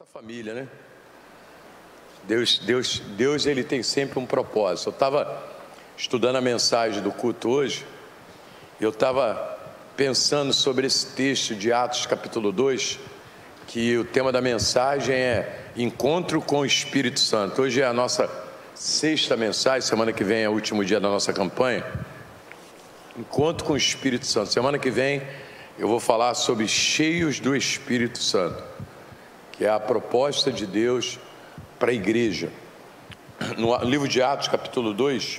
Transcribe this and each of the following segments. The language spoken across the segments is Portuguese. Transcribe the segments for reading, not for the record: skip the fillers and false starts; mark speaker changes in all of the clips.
Speaker 1: Nossa família, né? Deus ele tem sempre um propósito. Eu estava estudando a mensagem do culto hoje, e eu estava pensando sobre esse texto de Atos capítulo 2, que o tema da mensagem é Encontro com o Espírito Santo. Hoje é a nossa sexta mensagem, semana que vem é o último dia da nossa campanha. Encontro com o Espírito Santo. Semana que vem eu vou falar sobre cheios do Espírito Santo, que é a proposta de Deus para a igreja. No livro de Atos, capítulo 2,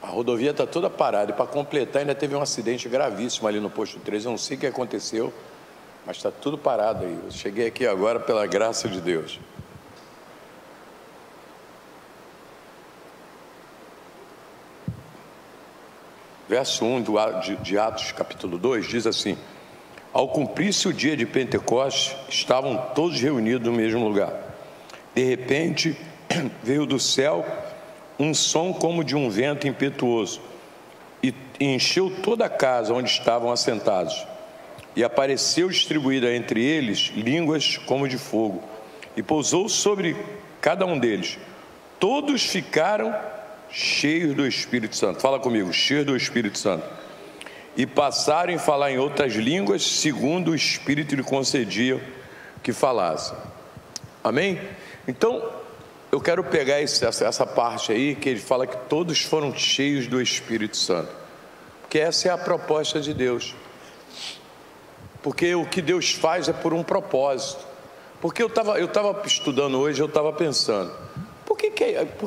Speaker 1: a rodovia está toda parada, e para completar ainda teve um acidente gravíssimo ali no posto 13, eu não sei o que aconteceu, mas está tudo parado aí. Eu cheguei aqui agora pela graça de Deus. Verso 1 de Atos capítulo 2 diz assim: ao cumprir-se o dia de Pentecostes, estavam todos reunidos no mesmo lugar. De repente veio do céu um som como de um vento impetuoso e encheu toda a casa onde estavam assentados. E apareceu distribuída entre eles línguas como de fogo, e pousou sobre cada um deles. Todos ficaram cheios do Espírito Santo. Fala comigo, cheios do Espírito Santo. E passaram a falar em outras línguas, segundo o Espírito lhe concedia que falassem. Amém? Então, eu quero pegar essa parte aí, que ele fala que todos foram cheios do Espírito Santo, porque essa é a proposta de Deus. Porque o que Deus faz é por um propósito. Porque eu estava estudando hoje, eu estava pensando, por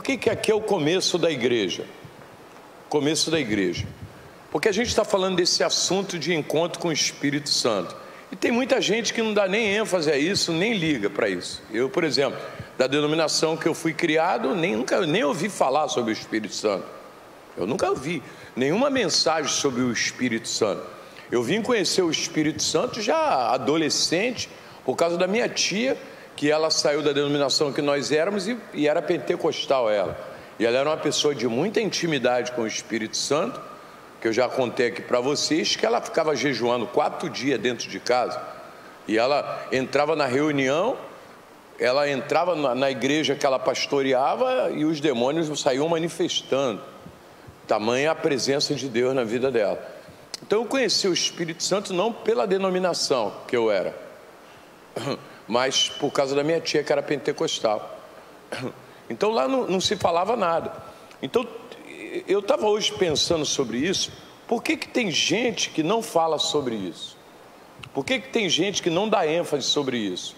Speaker 1: que aqui é o começo da igreja? Começo da igreja. Porque a gente está falando desse assunto de encontro com o Espírito Santo. E tem muita gente que não dá nem ênfase a isso, nem liga para isso. Eu, por exemplo, da denominação que eu fui criado, nem ouvi falar sobre o Espírito Santo. Eu nunca ouvi nenhuma mensagem sobre o Espírito Santo. Eu vim conhecer o Espírito Santo já adolescente, por causa da minha tia, que ela saiu da denominação que nós éramos e era pentecostal ela. E ela era uma pessoa de muita intimidade com o Espírito Santo, que eu já contei aqui para vocês, que ela ficava jejuando 4 dias dentro de casa. E ela entrava na reunião, ela entrava na igreja que ela pastoreava e os demônios saíam manifestando. Tamanha a presença de Deus na vida dela. Então eu conheci o Espírito Santo não pela denominação que eu era, mas por causa da minha tia, que era pentecostal. Então lá não se falava nada. Então eu estava hoje pensando sobre isso. Por que tem gente que não fala sobre isso? Por que tem gente que não dá ênfase sobre isso?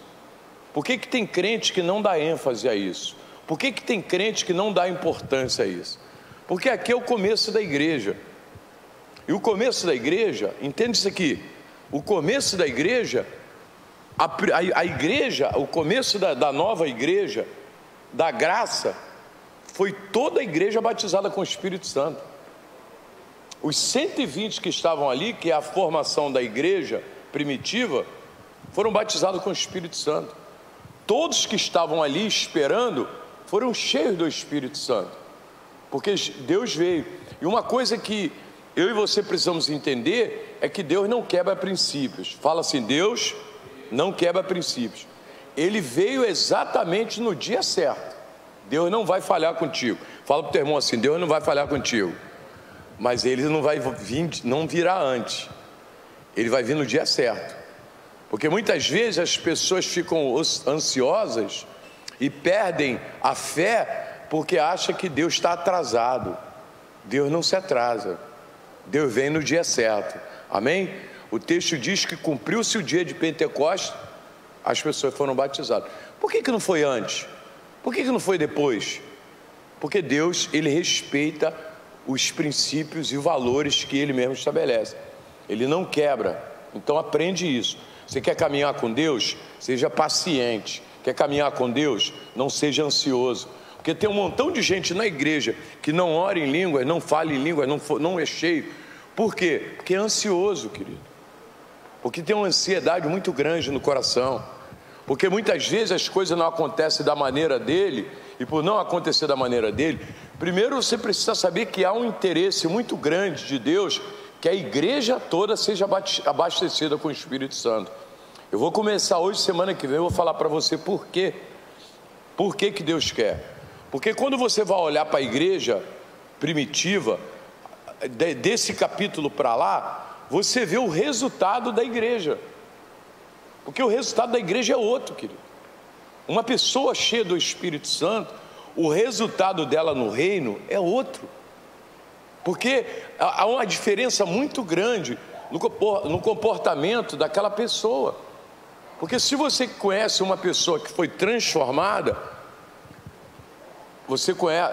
Speaker 1: Por que tem crente que não dá ênfase a isso? Por que tem crente que não dá importância a isso? Porque aqui é o começo da igreja. E o começo da igreja, entende isso aqui, o começo da igreja, a igreja, o começo da nova igreja, da graça, foi toda a igreja batizada com o Espírito Santo. Os 120 que estavam ali, que é a formação da igreja primitiva, foram batizados com o Espírito Santo. Todos que estavam ali esperando, foram cheios do Espírito Santo, porque Deus veio. E uma coisa que eu e você precisamos entender é que Deus não quebra princípios. Fala assim, Deus não quebra princípios. Ele veio exatamente no dia certo. Deus não vai falhar contigo. Fala para o teu irmão assim, Deus não vai falhar contigo. Mas Ele não vai vir, não virá antes. Ele vai vir no dia certo. Porque muitas vezes as pessoas ficam ansiosas e perdem a fé porque acham que Deus está atrasado. Deus não se atrasa. Deus vem no dia certo, amém? O texto diz que cumpriu-se o dia de Pentecostes, as pessoas foram batizadas. Por que não foi antes? Por que não foi depois? Porque Deus, Ele respeita os princípios e valores que Ele mesmo estabelece. Ele não quebra, então aprende isso. Você quer caminhar com Deus? Seja paciente. Quer caminhar com Deus? Não seja ansioso. Porque tem um montão de gente na igreja que não ora em línguas, não fala em línguas, não é cheio. Por quê? Porque é ansioso, querido. Porque tem uma ansiedade muito grande no coração. Porque muitas vezes as coisas não acontecem da maneira dele, e por não acontecer da maneira dele, primeiro você precisa saber que há um interesse muito grande de Deus, que a igreja toda seja abastecida com o Espírito Santo. Eu vou começar hoje, semana que vem, eu vou falar para você por quê. Por que que Deus quer? Porque quando você vai olhar para a igreja primitiva, desse capítulo para lá, você vê o resultado da igreja. Porque o resultado da igreja é outro, querido. Uma pessoa cheia do Espírito Santo, o resultado dela no reino é outro. Porque há uma diferença muito grande no comportamento daquela pessoa. Porque se você conhece uma pessoa que foi transformada,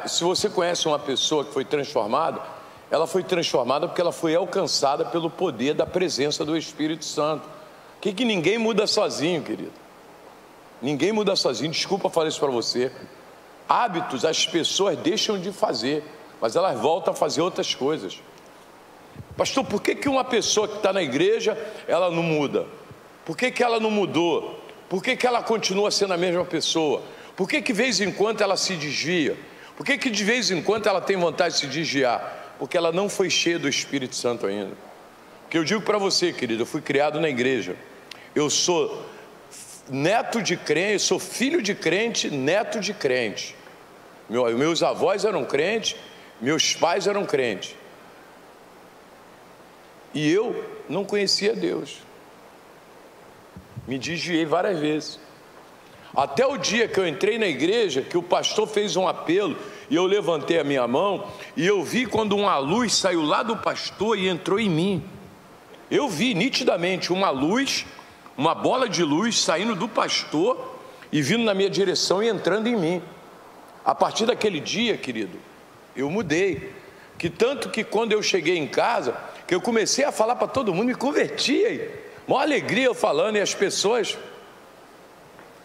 Speaker 1: se você conhece uma pessoa que foi transformada, ela foi transformada porque ela foi alcançada pelo poder da presença do Espírito Santo. Que ninguém muda sozinho, querido. Ninguém muda sozinho. Desculpa falar isso para você. Hábitos as pessoas deixam de fazer, mas elas voltam a fazer outras coisas. Pastor, por que uma pessoa que está na igreja, ela não muda? Por que ela não mudou? Por que ela continua sendo a mesma pessoa? Por que de vez em quando ela se desvia? Por que de vez em quando ela tem vontade de se desviar? Porque ela não foi cheia do Espírito Santo ainda. Porque eu digo para você, querido, eu fui criado na igreja. Eu sou neto de crente, sou filho de crente, neto de crente. Meus avós eram crentes, meus pais eram crentes. E eu não conhecia Deus. Me desviei várias vezes. Até o dia que eu entrei na igreja, que o pastor fez um apelo, e eu levantei a minha mão, e eu vi quando uma luz saiu lá do pastor e entrou em mim. Eu vi nitidamente uma luz, uma bola de luz saindo do pastor e vindo na minha direção e entrando em mim. A partir daquele dia, querido, eu mudei. Que tanto que quando eu cheguei em casa, que eu comecei a falar para todo mundo, me converti aí. Maior alegria eu falando, e as pessoas,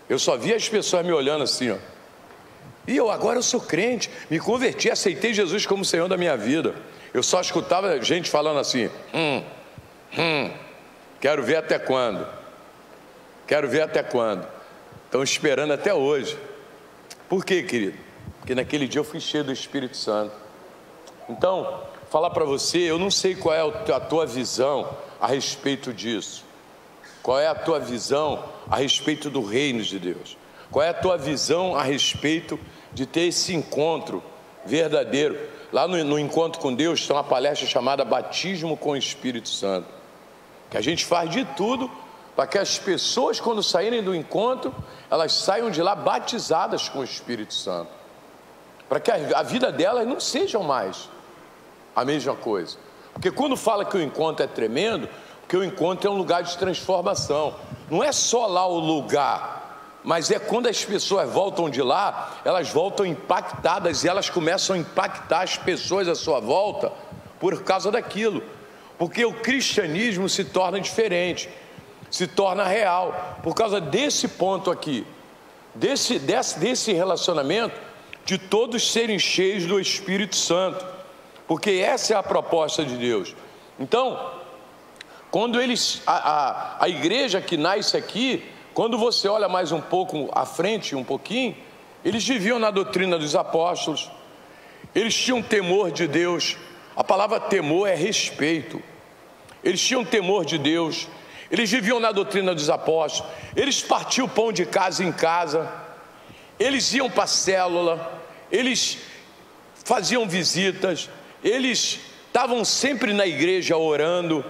Speaker 1: eu só via as pessoas me olhando assim, ó. E agora eu sou crente, me converti, aceitei Jesus como Senhor da minha vida. Eu só escutava gente falando assim, quero ver até quando? Quero ver até quando? Estão esperando até hoje. Por quê, querido? Porque naquele dia eu fui cheio do Espírito Santo. Então, falar para você, eu não sei qual é a tua visão a respeito disso. Qual é a tua visão a respeito do reino de Deus? Qual é a tua visão a respeito de ter esse encontro verdadeiro? Lá no Encontro com Deus tem uma palestra chamada Batismo com o Espírito Santo, que a gente faz de tudo para que as pessoas, quando saírem do encontro, elas saiam de lá batizadas com o Espírito Santo, para que a vida delas não seja mais a mesma coisa. Porque quando fala que o encontro é tremendo, porque o encontro é um lugar de transformação. Não é só lá o lugar, mas é quando as pessoas voltam de lá, elas voltam impactadas e elas começam a impactar as pessoas à sua volta por causa daquilo. Porque o cristianismo se torna diferente, se torna real, por causa desse ponto aqui, desse relacionamento, de todos serem cheios do Espírito Santo, porque essa é a proposta de Deus. Então, quando a igreja que nasce aqui, quando você olha mais um pouco à frente, um pouquinho, eles viviam na doutrina dos apóstolos, eles tinham temor de Deus. A palavra temor é respeito. Eles tinham temor de Deus, eles viviam na doutrina dos apóstolos, eles partiam pão de casa em casa, eles iam para a célula, eles faziam visitas, eles estavam sempre na igreja orando.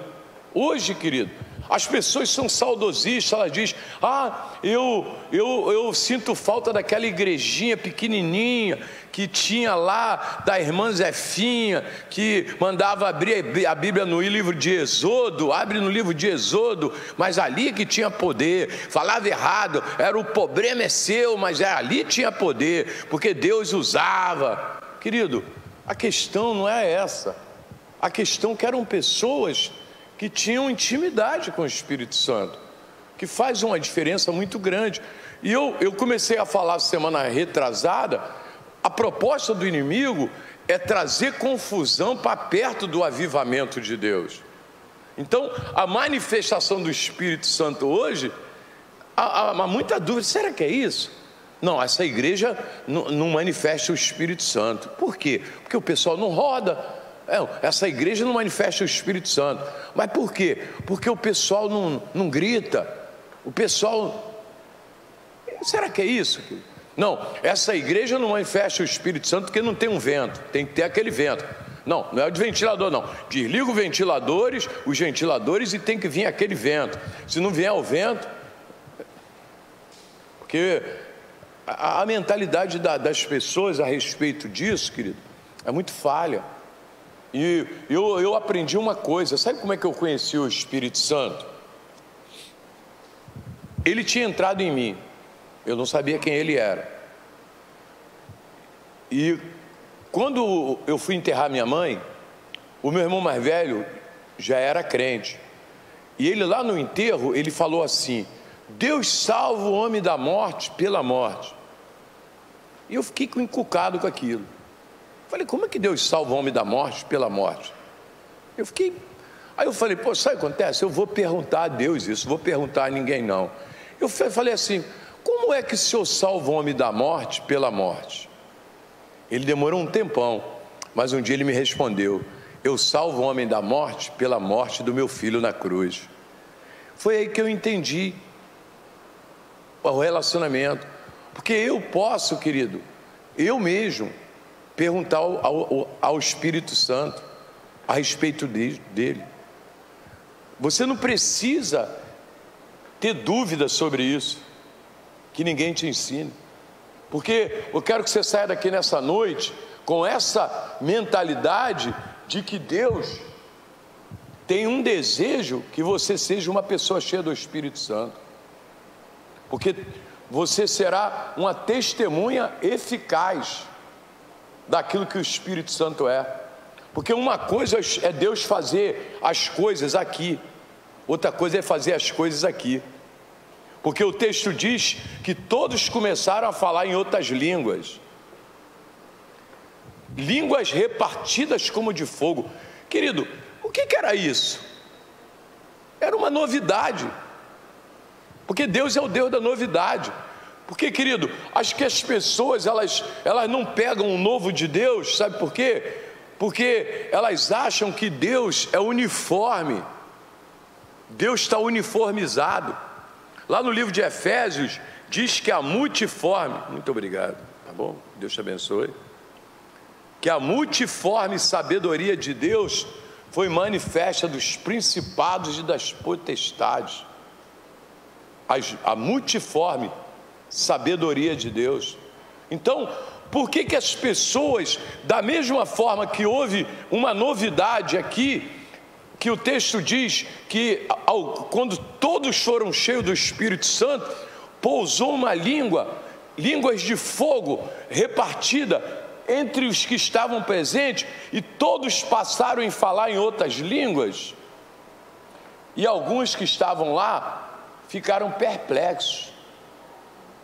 Speaker 1: Hoje, querido, as pessoas são saudosistas, elas dizem, eu sinto falta daquela igrejinha pequenininha que tinha lá, da irmã Zefinha, que mandava abrir a Bíblia no livro de Êxodo, abre no livro de Êxodo, mas ali que tinha poder, falava errado, o problema é seu, mas ali tinha poder, porque Deus usava. Querido, a questão não é essa, a questão é que eram pessoas que tinham intimidade com o Espírito Santo, que faz uma diferença muito grande. E eu comecei a falar semana retrasada, a proposta do inimigo é trazer confusão para perto do avivamento de Deus. Então, a manifestação do Espírito Santo hoje, há muita dúvida, será que é isso? Não, essa igreja não manifesta o Espírito Santo. Por quê? Porque o pessoal não roda. Essa igreja não manifesta o Espírito Santo. Mas por quê? Porque o pessoal não grita. O pessoal... Será que é isso? Não, essa igreja não manifesta o Espírito Santo porque não tem um vento. Tem que ter aquele vento. Não é o de ventilador, não. Desliga os ventiladores e tem que vir aquele vento. Se não vier o vento... Porque a mentalidade das pessoas a respeito disso, querido, é muito falha. E eu aprendi uma coisa. Sabe como é que eu conheci o Espírito Santo? Ele tinha entrado em mim. Eu não sabia quem ele era. E quando eu fui enterrar minha mãe, o meu irmão mais velho já era crente. E ele lá no enterro, ele falou assim: Deus salva o homem da morte pela morte. E eu fiquei encucado com aquilo. Falei, como é que Deus salva o homem da morte pela morte? Aí eu falei, pô, sabe o que acontece? Eu vou perguntar a Deus isso, vou perguntar a ninguém não. Eu falei assim, como é que o Senhor salva o homem da morte pela morte? Ele demorou um tempão, mas um dia ele me respondeu: eu salvo o homem da morte pela morte do meu filho na cruz. Foi aí que eu entendi o relacionamento. Porque eu posso, querido, eu mesmo perguntar ao Espírito Santo a respeito dele. Você não precisa ter dúvida sobre isso, que ninguém te ensine. Porque eu quero que você saia daqui nessa noite com essa mentalidade de que Deus tem um desejo que você seja uma pessoa cheia do Espírito Santo. Porque você será uma testemunha eficaz daquilo que o Espírito Santo é. Porque uma coisa é Deus fazer as coisas aqui, outra coisa é fazer as coisas aqui. Porque o texto diz que todos começaram a falar em outras línguas, línguas repartidas como de fogo. Querido, o que era isso? Era uma novidade. Porque Deus é o Deus da novidade. Porque, querido, acho que as pessoas, elas não pegam o novo de Deus, sabe por quê? Porque elas acham que Deus é uniforme. Deus está uniformizado. Lá no livro de Efésios, diz que a multiforme, muito obrigado, tá bom? Deus te abençoe. Que a multiforme sabedoria de Deus foi manifesta dos principados e das potestades. A multiforme sabedoria de Deus. Então, por que as pessoas, da mesma forma que houve uma novidade aqui, que o texto diz que quando todos foram cheios do Espírito Santo, pousou uma línguas de fogo repartida entre os que estavam presentes, e todos passaram a falar em outras línguas, e alguns que estavam lá ficaram perplexos,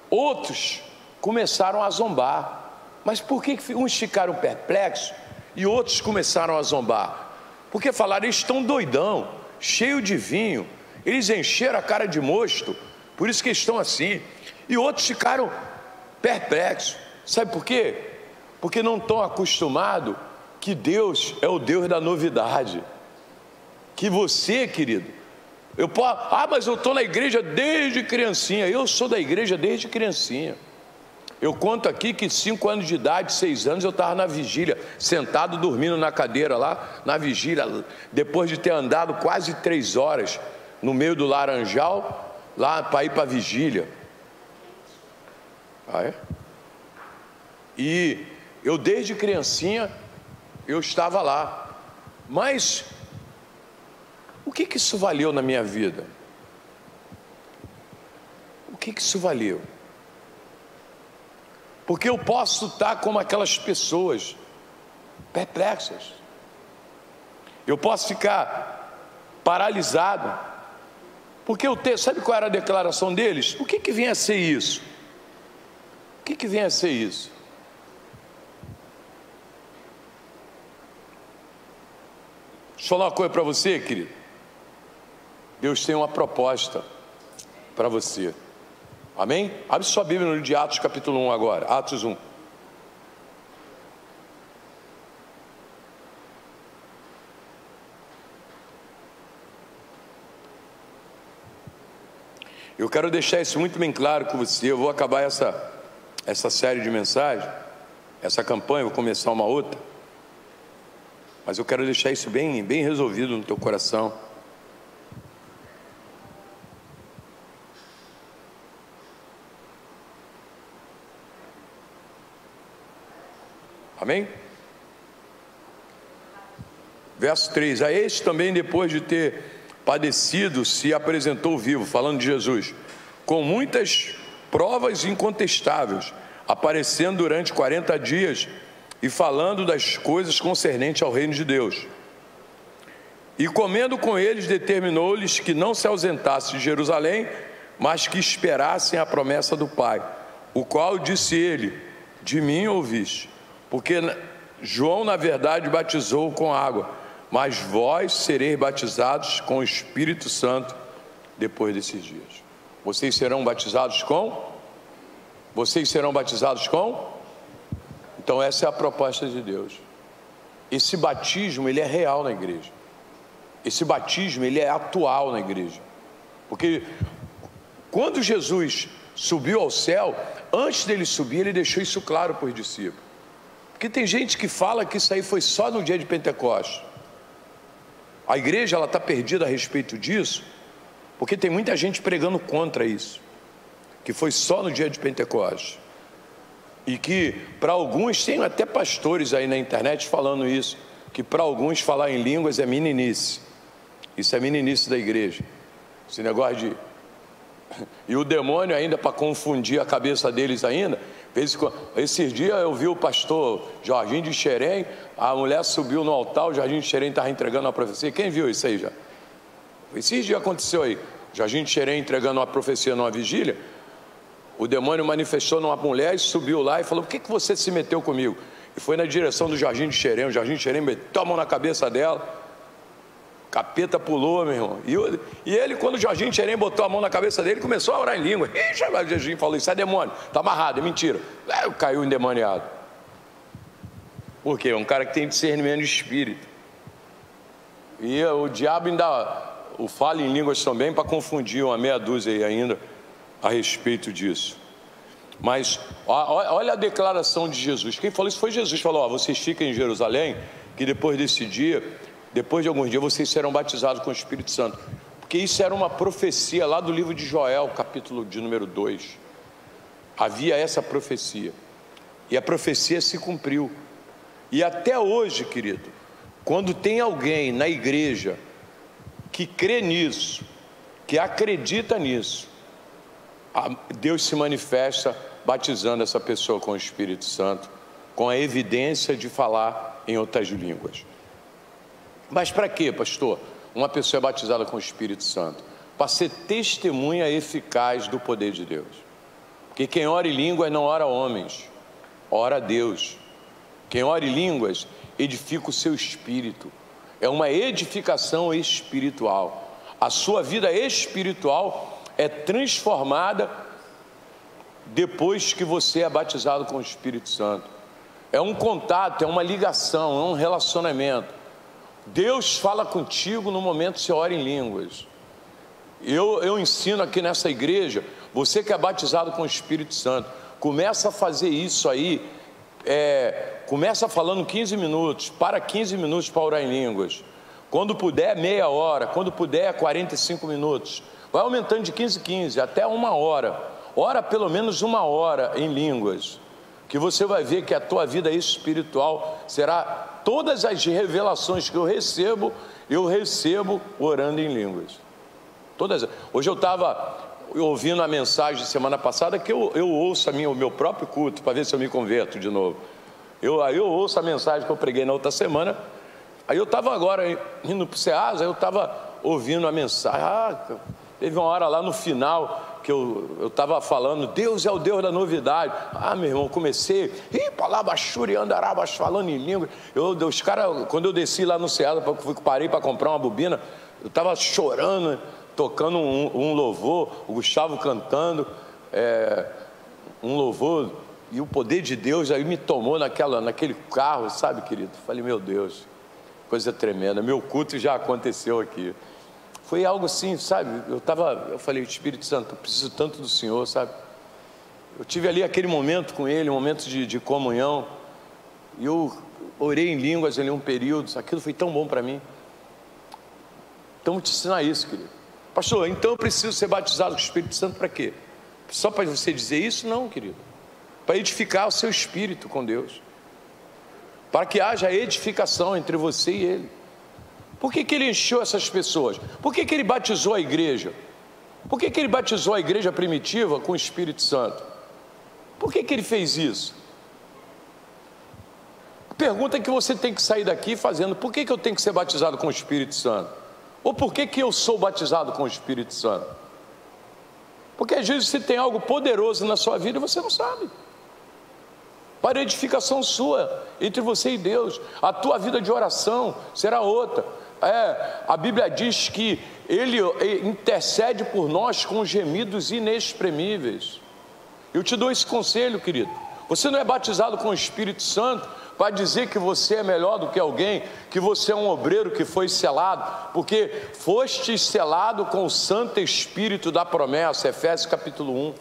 Speaker 1: outros começaram a zombar. Mas por que uns ficaram perplexos e outros começaram a zombar? Porque falaram, eles estão doidão, cheio de vinho, eles encheram a cara de mosto, por isso que eles estão assim. E outros ficaram perplexos. Sabe por quê? Porque não estão acostumados que Deus é o Deus da novidade. Que você, querido, mas eu estou na igreja desde criancinha. Eu sou da igreja desde criancinha. Eu conto aqui que 5 anos de idade, 6 anos, eu estava na vigília, sentado, dormindo na cadeira lá, na vigília, depois de ter andado quase 3 horas no meio do laranjal, lá para ir para a vigília. Ah, é? E eu desde criancinha, eu estava lá. Mas o que isso valeu na minha vida? O que isso valeu? Porque eu posso estar como aquelas pessoas perplexas. Eu posso ficar paralisado. Porque o texto, sabe qual era a declaração deles? O que vem a ser isso? O que vem a ser isso? Deixa eu falar uma coisa para você, querido. Deus tem uma proposta para você. Amém? Abre sua Bíblia no livro de Atos capítulo 1 agora, Atos 1. Eu quero deixar isso muito bem claro com você. Eu vou acabar essa série de mensagens, essa campanha, vou começar uma outra. Mas eu quero deixar isso bem resolvido no teu coração. Amém? Verso 3: a este também, depois de ter padecido, se apresentou vivo, falando de Jesus, com muitas provas incontestáveis, aparecendo durante 40 dias e falando das coisas concernentes ao reino de Deus. E comendo com eles, determinou-lhes que não se ausentassem de Jerusalém, mas que esperassem a promessa do Pai, o qual disse ele: de mim ouviste, porque João na verdade batizou com água, mas vós sereis batizados com o Espírito Santo depois desses dias. Vocês serão batizados com? Vocês serão batizados com? Então essa é a proposta de Deus. Esse batismo, ele é real na igreja. Esse batismo, ele é atual na igreja. Porque quando Jesus subiu ao céu, antes dele subir, ele deixou isso claro para os discípulos. Porque tem gente que fala que isso aí foi só no dia de Pentecostes. A igreja, ela está perdida a respeito disso, porque tem muita gente pregando contra isso, que foi só no dia de Pentecostes. E que para alguns, tem até pastores aí na internet falando isso, que para alguns falar em línguas é meninice. Isso é meninice da igreja. Esse negócio de... E o demônio ainda, para confundir a cabeça deles ainda, esses dias eu vi o pastor Jorginho de Xerém, a mulher subiu no altar, o Jorginho de Xerém estava entregando uma profecia. Quem viu isso aí já? Esses dias aconteceu aí, Jorginho de Xerém entregando uma profecia numa vigília. O demônio manifestou numa mulher e subiu lá e falou: por que você se meteu comigo? E foi na direção do Jorginho de Xerém. O Jorginho de Xerém meteu a mão na cabeça dela, capeta pulou, meu irmão. E ele, quando o Jorginho de Xerém botou a mão na cabeça dele, começou a orar em língua. Ixi, o Jorginho falou: isso é demônio, está amarrado, é mentira. Aí caiu endemoniado. Por quê? É um cara que tem discernimento de espírito. E o diabo ainda fala em línguas também para confundir uma meia dúzia aí ainda a respeito disso. Mas olha a declaração de Jesus. Quem falou isso foi Jesus. Falou: vocês fiquem em Jerusalém, que depois desse dia, depois de alguns dias, vocês serão batizados com o Espírito Santo. Porque isso era uma profecia lá do livro de Joel, capítulo de número 2. Havia essa profecia, e a profecia se cumpriu. E até hoje, querido, quando tem alguém na igreja que crê nisso, que acredita nisso, Deus se manifesta batizando essa pessoa com o Espírito Santo, com a evidência de falar em outras línguas. Mas para quê, pastor? Uma pessoa é batizada com o Espírito Santo para ser testemunha eficaz do poder de Deus. Porque quem ora em línguas não ora a homens, ora a Deus. Quem ora em línguas edifica o seu espírito. É uma edificação espiritual. A sua vida espiritual é transformada depois que você é batizado com o Espírito Santo. É um contato, é uma ligação, é um relacionamento. Deus fala contigo no momento que você ora em línguas. Eu ensino aqui nessa igreja, você que é batizado com o Espírito Santo, começa a fazer isso aí, começa falando 15 minutos, para 15 minutos para orar em línguas. Quando puder, meia hora, quando puder, 45 minutos. Vai aumentando de 15 em 15, até uma hora. Ora pelo menos uma hora em línguas, que você vai ver que a tua vida espiritual será todas as revelações que eu recebo orando em línguas. Todas. Hoje eu estava ouvindo a mensagem de semana passada, que eu ouço o meu próprio culto, para ver se eu me converto de novo. Aí eu ouço a mensagem que eu preguei na outra semana. Aí eu estava agora indo para o Ceasa, eu estava ouvindo a mensagem. Teve uma hora lá no final que eu estava falando: Deus é o Deus da novidade. Meu irmão, comecei, palabachuri, andarabas, falando em língua. Os caras, quando eu desci lá no Ceasa, parei para comprar uma bobina, eu estava chorando, tocando um louvor, o Gustavo cantando. um louvor, e o poder de Deus aí me tomou naquele carro, sabe, querido? Falei, meu Deus, coisa tremenda, meu culto já aconteceu aqui. Foi algo assim, sabe? Eu falei, Espírito Santo, eu preciso tanto do Senhor, sabe? Eu tive ali aquele momento com Ele, um momento de comunhão, e eu orei em línguas ali um período, aquilo foi tão bom para mim. Então, vou te ensinar isso, querido. Pastor, então eu preciso ser batizado com o Espírito Santo para quê? Só para você dizer isso? Não, querido. Para edificar o seu espírito com Deus, para que haja edificação entre você e Ele. Por que Ele encheu essas pessoas? Por que Ele batizou a igreja? Por que Ele batizou a igreja primitiva com o Espírito Santo? Por que Ele fez isso? A pergunta que você tem que sair daqui fazendo: por que eu tenho que ser batizado com o Espírito Santo? Ou por que eu sou batizado com o Espírito Santo? Porque às vezes você tem algo poderoso na sua vida e você não sabe. Para edificação sua, entre você e Deus. A tua vida de oração será outra. A Bíblia diz que Ele intercede por nós com gemidos inexprimíveis. Eu te dou esse conselho, querido. Você não é batizado com o Espírito Santo para dizer que você é melhor do que alguém, que você é um obreiro que foi selado, porque foste selado com o Santo Espírito da promessa, Efésios capítulo 1.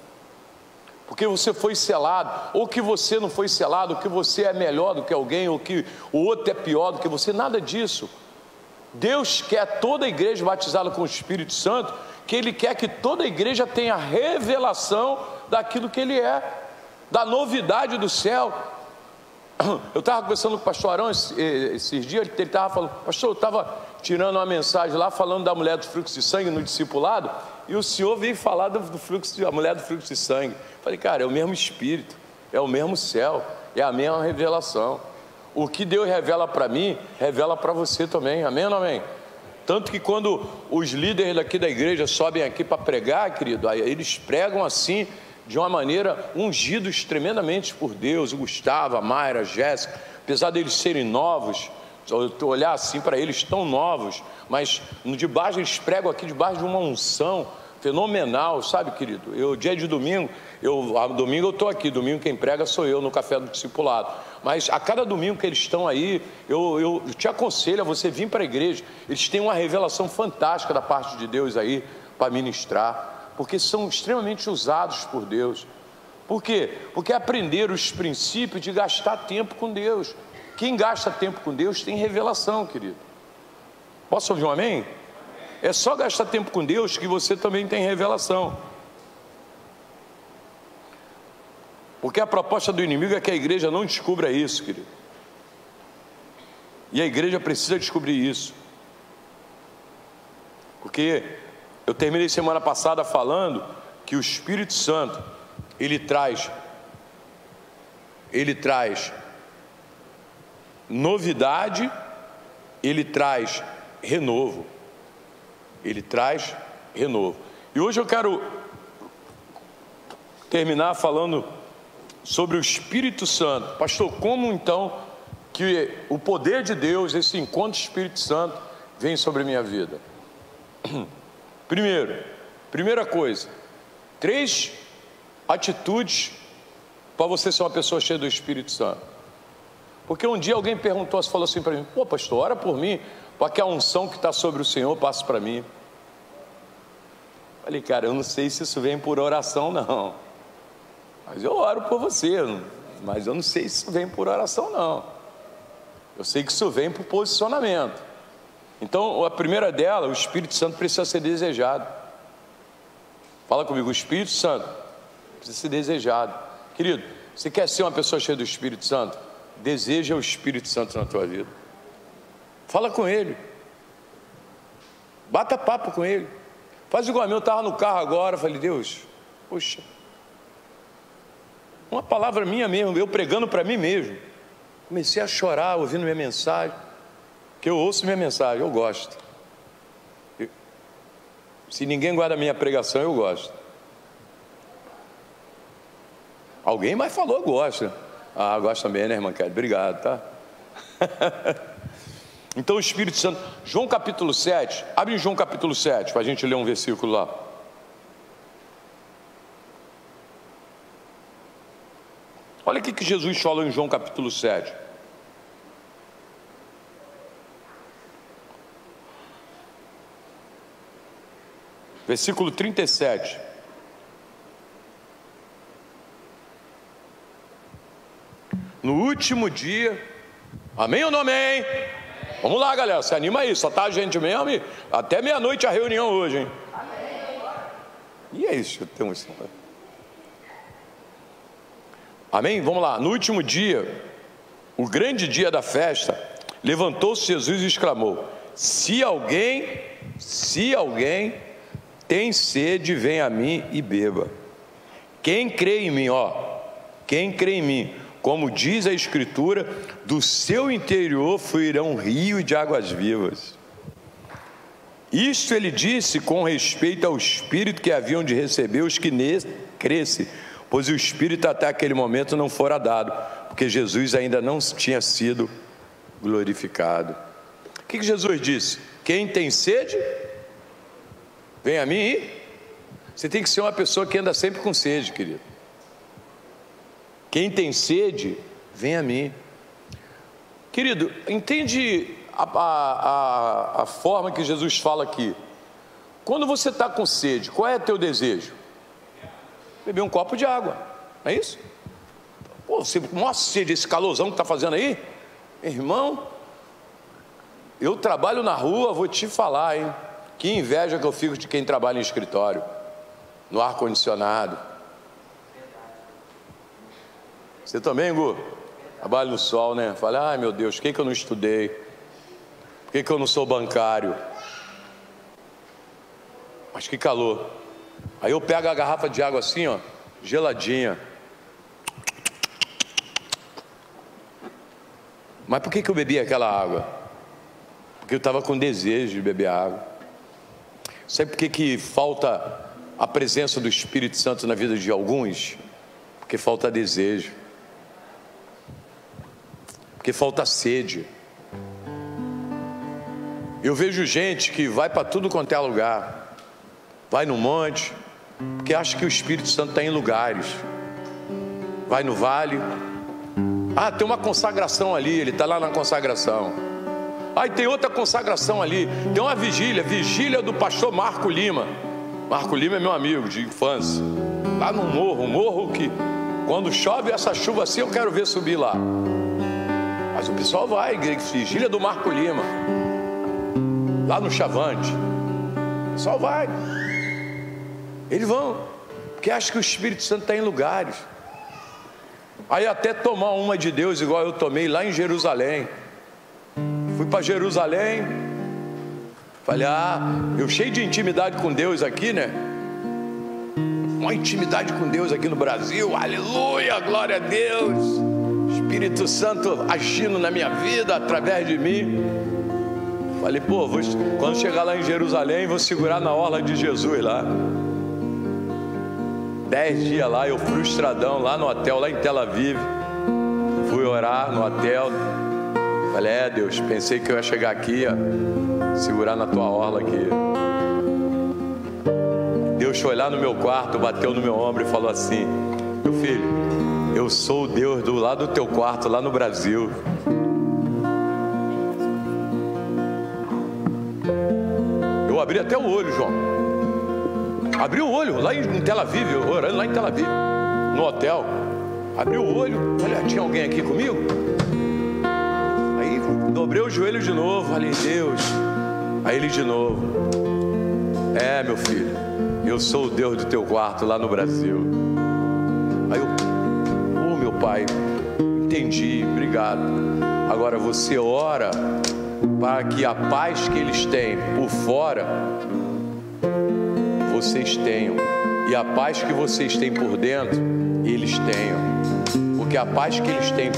Speaker 1: Porque você foi selado, ou que você não foi selado, ou que você é melhor do que alguém, ou que o outro é pior do que você, nada disso. Deus quer toda a igreja batizada com o Espírito Santo, que Ele quer que toda a igreja tenha revelação daquilo que Ele é, da novidade do céu. Eu estava conversando com o pastor Arão esses dias, ele estava falando, pastor, eu estava tirando uma mensagem lá, falando da mulher do fluxo de sangue no discipulado, e o senhor veio falar da mulher do fluxo de sangue. Falei, cara, é o mesmo Espírito, é o mesmo céu, é a mesma revelação. O que Deus revela para mim, revela para você também, amém ou não amém? Tanto que quando os líderes daqui da igreja sobem aqui para pregar, querido, aí eles pregam assim, de uma maneira, ungidos tremendamente por Deus. O Gustavo, a Mayra, a Jéssica, apesar deles serem novos, eu olhar assim para eles, tão novos, mas debaixo, eles pregam aqui debaixo de uma unção fenomenal, sabe, querido? Dia de domingo, domingo eu estou aqui, domingo quem prega sou eu no Café do Discipulado, mas a cada domingo que eles estão aí, eu te aconselho a você vir para a igreja. Eles têm uma revelação fantástica da parte de Deus aí para ministrar, porque são extremamente usados por Deus. Por quê? Porque aprenderam os princípios de gastar tempo com Deus. Quem gasta tempo com Deus tem revelação, querido. Posso ouvir um amém? É só gastar tempo com Deus que você também tem revelação. Porque a proposta do inimigo é que a igreja não descubra isso, querido. E a igreja precisa descobrir isso. Porque eu terminei semana passada falando que o Espírito Santo, ele traz novidade, ele traz renovo. Ele traz renovo. E hoje eu quero terminar falando sobre o Espírito Santo. Pastor, como então que o poder de Deus, esse encontro do Espírito Santo, vem sobre a minha vida? Primeira coisa, 3 atitudes para você ser uma pessoa cheia do Espírito Santo. Porque um dia alguém falou assim para mim: pô, pastor, ora por mim, para que a unção que está sobre o Senhor passe para mim. Falei, cara, eu não sei se isso vem por oração não, mas eu oro por você, mas eu não sei se isso vem por oração não. Eu sei que isso vem por posicionamento. Então, a primeira dela, o Espírito Santo precisa ser desejado. Fala comigo, o Espírito Santo precisa ser desejado. Querido, você quer ser uma pessoa cheia do Espírito Santo? Deseja o Espírito Santo na tua vida. Fala com Ele. Bata papo com Ele. Faz igual a mim, eu estava no carro agora, falei, Deus, poxa, uma palavra minha mesmo, eu pregando para mim mesmo. Comecei a chorar, ouvindo minha mensagem. Que eu ouço minha mensagem, eu gosto. Se ninguém guarda a minha pregação, eu gosto. Alguém mais falou, gosta. Ah, gosto também, né, irmã Kelly? Obrigado, tá? Então o Espírito Santo, João capítulo 7, abre em João capítulo 7, para a gente ler um versículo lá. Olha o que Jesus falou em João capítulo 7. Versículo 37. No último dia, amém ou não amém? Vamos lá, galera, se anima aí, só tá a gente mesmo, e até meia-noite a reunião hoje, hein? E é isso, temos. Amém? Vamos lá. No último dia, o grande dia da festa, levantou-se Jesus e exclamou: se alguém tem sede, vem a mim e beba. Quem crê em mim, quem crê em mim, como diz a Escritura, do seu interior fluirão rios de águas vivas. Isto ele disse com respeito ao Espírito que haviam de receber os que nele crescem, pois o Espírito até aquele momento não fora dado, porque Jesus ainda não tinha sido glorificado. O que Jesus disse? Quem tem sede, vem a mim e... Você tem que ser uma pessoa que anda sempre com sede, querido. Quem tem sede, vem a mim. Querido, entende a forma que Jesus fala aqui? Quando você está com sede, qual é o teu desejo? Beber um copo de água, não é isso? Pô, você com maior sede, esse calorzão que está fazendo aí? Irmão, eu trabalho na rua, vou te falar, hein? Que inveja que eu fico de quem trabalha em escritório, no ar-condicionado. Você também, Gu? Trabalho no sol, né? Fala, ai meu Deus, por que eu não estudei? Por que eu não sou bancário? Mas que calor. Aí eu pego a garrafa de água assim, geladinha. Mas por que eu bebi aquela água? Porque eu estava com desejo de beber água. Sabe por que falta a presença do Espírito Santo na vida de alguns? Porque falta desejo. Porque falta sede. Eu vejo gente que vai para tudo quanto é lugar, vai no monte, porque acha que o Espírito Santo está em lugares. Vai no vale, tem uma consagração ali, ele está lá na consagração. Aí tem outra consagração ali, tem uma vigília do pastor Marco Lima. Marco Lima é meu amigo de infância, lá no morro que quando chove essa chuva assim eu quero ver subir lá. Mas o pessoal vai, vigília do Marco Lima, lá no Chavante, o pessoal vai, eles vão, porque acham que o Espírito Santo está em lugares. Aí até tomar uma de Deus igual eu tomei lá em Jerusalém. Fui para Jerusalém, falei, eu cheio de intimidade com Deus aqui, né? Uma intimidade com Deus aqui no Brasil, aleluia, glória a Deus, Espírito Santo agindo na minha vida, através de mim. Falei, quando chegar lá em Jerusalém, vou segurar na orla de Jesus lá. 10 dias lá, eu frustradão, lá no hotel, lá em Tel Aviv. Fui orar no hotel. Falei, Deus, pensei que eu ia chegar aqui, segurar na tua orla aqui. Deus foi lá no meu quarto, bateu no meu ombro e falou assim: meu filho, eu sou o Deus do lado do teu quarto, lá no Brasil. Eu abri até o olho, João. Abri o olho, lá em Tel Aviv, eu orando lá em Tel Aviv, no hotel. Abri o olho, falei, tinha alguém aqui comigo? Aí dobrei o joelho de novo, falei, Deus. Aí ele de novo: meu filho, eu sou o Deus do teu quarto lá no Brasil. Aí eu, meu pai, entendi, obrigado. Agora você ora para que a paz que eles têm por fora, vocês tenham, e a paz que vocês têm por dentro, eles tenham. Porque a paz que eles têm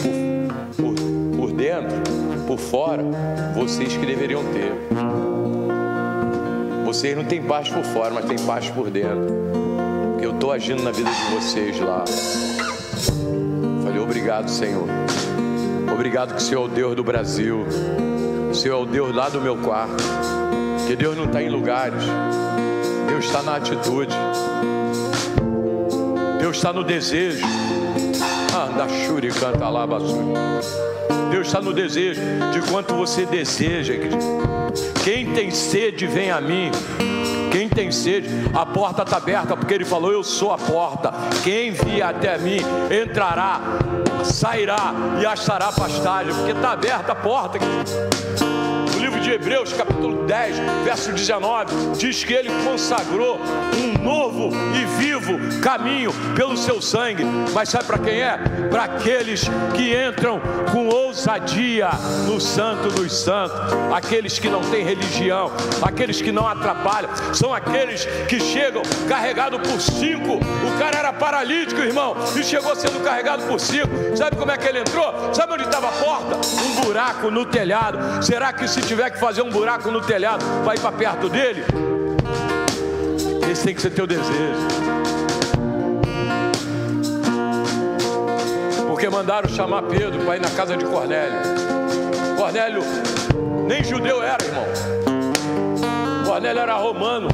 Speaker 1: por dentro, por fora, vocês que deveriam ter. Vocês não têm paz por fora, mas têm paz por dentro, porque eu estou agindo na vida de vocês lá. Falei, obrigado, Senhor. Obrigado que o Senhor é o Deus do Brasil. O Senhor é o Deus lá do meu quarto. Que Deus não está em lugares, Deus está na atitude, Deus está no desejo. da Shuri canta lá, Bassuri. Deus está no desejo de quanto você deseja, igreja. Quem tem sede, vem a mim. Quem tem sede, a porta está aberta, porque Ele falou: eu sou a porta. Quem vier até mim entrará, sairá e achará pastagem, porque está aberta a porta. O livro de Hebreus, capítulo 10, verso 19, diz que Ele consagrou um novo e vivo caminho pelo seu sangue. Mas sabe para quem é? Para aqueles que entram com ousadia no Santo dos Santos, aqueles que não têm religião, aqueles que não atrapalham, são aqueles que chegam carregados por 5. O cara era paralítico, irmão, e chegou sendo carregado por 5. Sabe como é que ele entrou? Sabe onde estava a porta? Um buraco no telhado. Será que se tiver que fazer um buraco no telhado, vai ir para perto dele? Esse tem que ser teu desejo. Porque mandaram chamar Pedro para ir na casa de Cornélio. Cornélio nem judeu era, irmão. Cornélio era romano.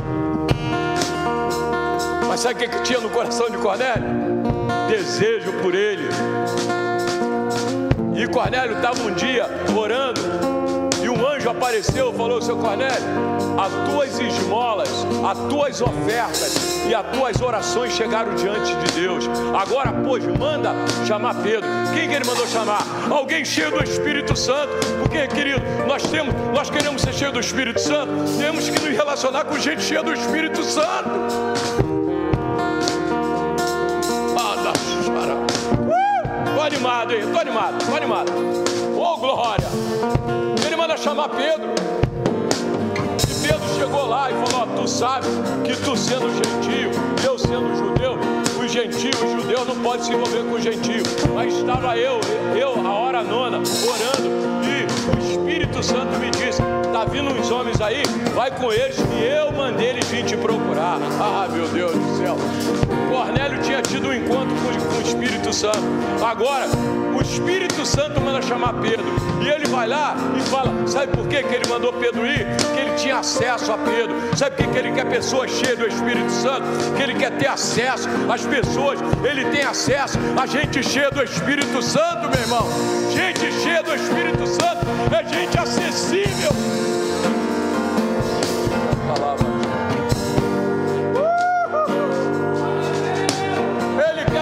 Speaker 1: Mas sabe o que tinha no coração de Cornélio? Desejo por ele. E Cornélio estava um dia orando, e um anjo apareceu e falou: seu Cornélio, as tuas esmolas, as tuas ofertas e as tuas orações chegaram diante de Deus. Agora, pois, manda chamar Pedro. Quem que ele mandou chamar? Alguém cheio do Espírito Santo. Porque, querido, nós queremos ser cheios do Espírito Santo, temos que nos relacionar com gente cheia do Espírito Santo. Tô animado, hein? Tô animado. Oh, glória! Ele manda chamar Pedro. E Pedro chegou lá e falou: ó, tu sabe que tu sendo gentio, eu sendo judeu, os gentios, os judeus não podem se envolver com os gentios. Mas estava eu a hora nona, orando, e o Espírito Santo me disse: tá vindo uns homens aí, vai com eles, que eu mandei eles vir te procurar. Ah, meu Deus do céu! Cornélio tinha tido um encontro com o Espírito Santo. Agora, o Espírito Santo manda chamar Pedro. E ele vai lá e fala: sabe por que ele mandou Pedro ir? Porque ele tinha acesso a Pedro. Sabe por que ele quer pessoas cheias do Espírito Santo? Que ele quer ter acesso às pessoas. Ele tem acesso a gente cheia do Espírito Santo, meu irmão. Gente cheia do Espírito Santo é gente acessível.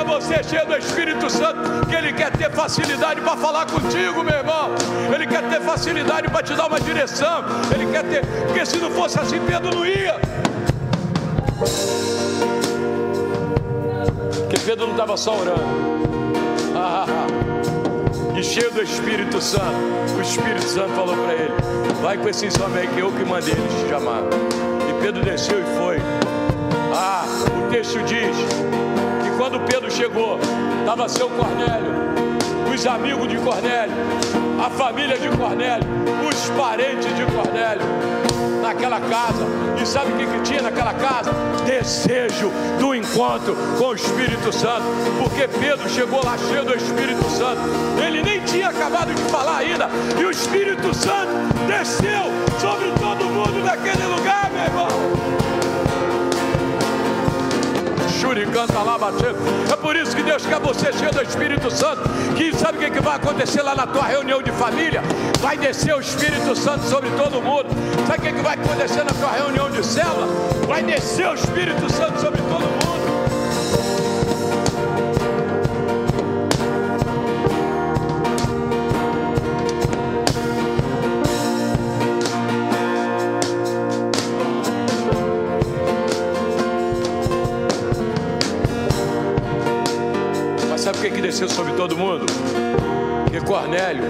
Speaker 1: Você é cheio do Espírito Santo, que Ele quer ter facilidade para falar contigo, meu irmão. Ele quer ter facilidade para te dar uma direção. Ele quer ter, porque se não fosse assim, Pedro não ia. Porque Pedro não estava só orando. E cheio do Espírito Santo, o Espírito Santo falou para ele: vai com esses homens aí, que eu que mandei eles te chamar. E Pedro desceu e foi. O texto diz: quando Pedro chegou, estava seu Cornélio, os amigos de Cornélio, a família de Cornélio, os parentes de Cornélio, naquela casa. E sabe o que tinha naquela casa? Desejo do encontro com o Espírito Santo. Porque Pedro chegou lá cheio do Espírito Santo. Ele nem tinha acabado de falar ainda, e o Espírito Santo desceu sobre todo mundo naquele lugar, meu irmão. Canta lá, batendo. É por isso que Deus quer você cheio do Espírito Santo. Que sabe o que vai acontecer lá na tua reunião de família? Vai descer o Espírito Santo sobre todo mundo. Sabe o que vai acontecer na tua reunião de célula? Vai descer o Espírito Santo sobre todo mundo. Sabe por que desceu sobre todo mundo? Porque Cornélio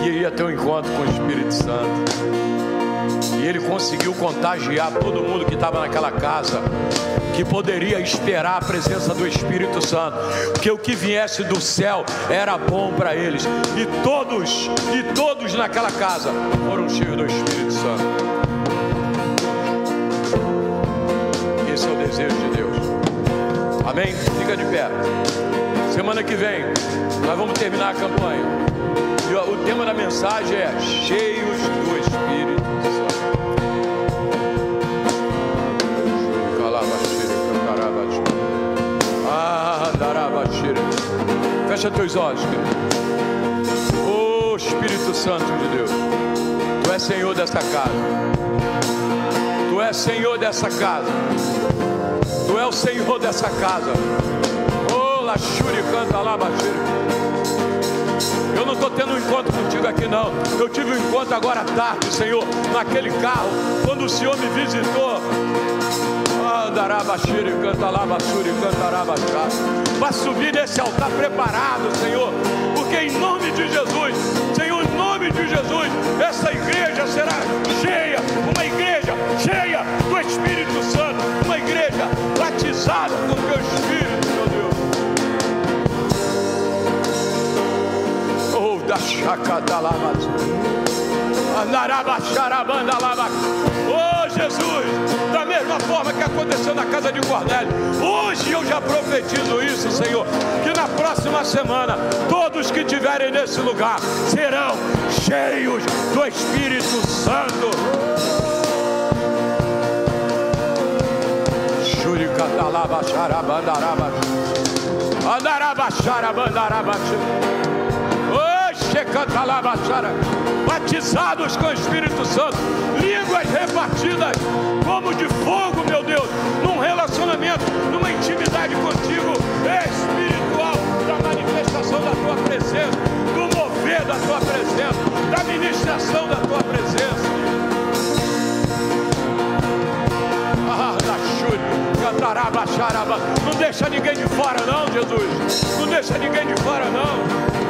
Speaker 1: queria ter um encontro com o Espírito Santo. E ele conseguiu contagiar todo mundo que estava naquela casa, que poderia esperar a presença do Espírito Santo, porque o que viesse do céu era bom para eles. E todos naquela casa foram cheios do Espírito Santo. Esse é o desejo de Deus. Amém? Fica de pé. Semana que vem nós vamos terminar a campanha. E o tema da mensagem é cheios do Espírito Santo. Fecha teus olhos, querido. Oh, Espírito Santo de Deus, Tu és Senhor dessa casa. Tu és Senhor dessa casa. Tu és o Senhor dessa casa. Oh, Lachuri, canta lá, Bachiri. Eu não estou tendo um encontro contigo aqui não. Eu tive um encontro agora à tarde, Senhor, naquele carro, quando o Senhor me visitou. Andarabachiri, canta lá, Bachuri, cantarabachá. Vai subir nesse altar preparado, Senhor, porque em nome de Jesus, Senhor, em nome de Jesus, essa igreja será cheia, uma igreja cheia do Espírito Santo, uma igreja batizada com o Teu Espírito, meu Deus. Oh, da chacadalabas, andarabacharabandalabas. Oh, Jesus, da mesma forma que aconteceu na casa de Cornélio, hoje eu já profetizo isso, Senhor, que na próxima semana todos que estiverem nesse lugar serão cheios do Espírito Santo. Batizados com o Espírito Santo, línguas repartidas como de fogo, meu Deus, num relacionamento, numa intimidade contigo espiritual, da manifestação da Tua presença, do mover da Tua presença, da ministração da Tua presença. Não deixa ninguém de fora não, Jesus. Não deixa ninguém de fora não.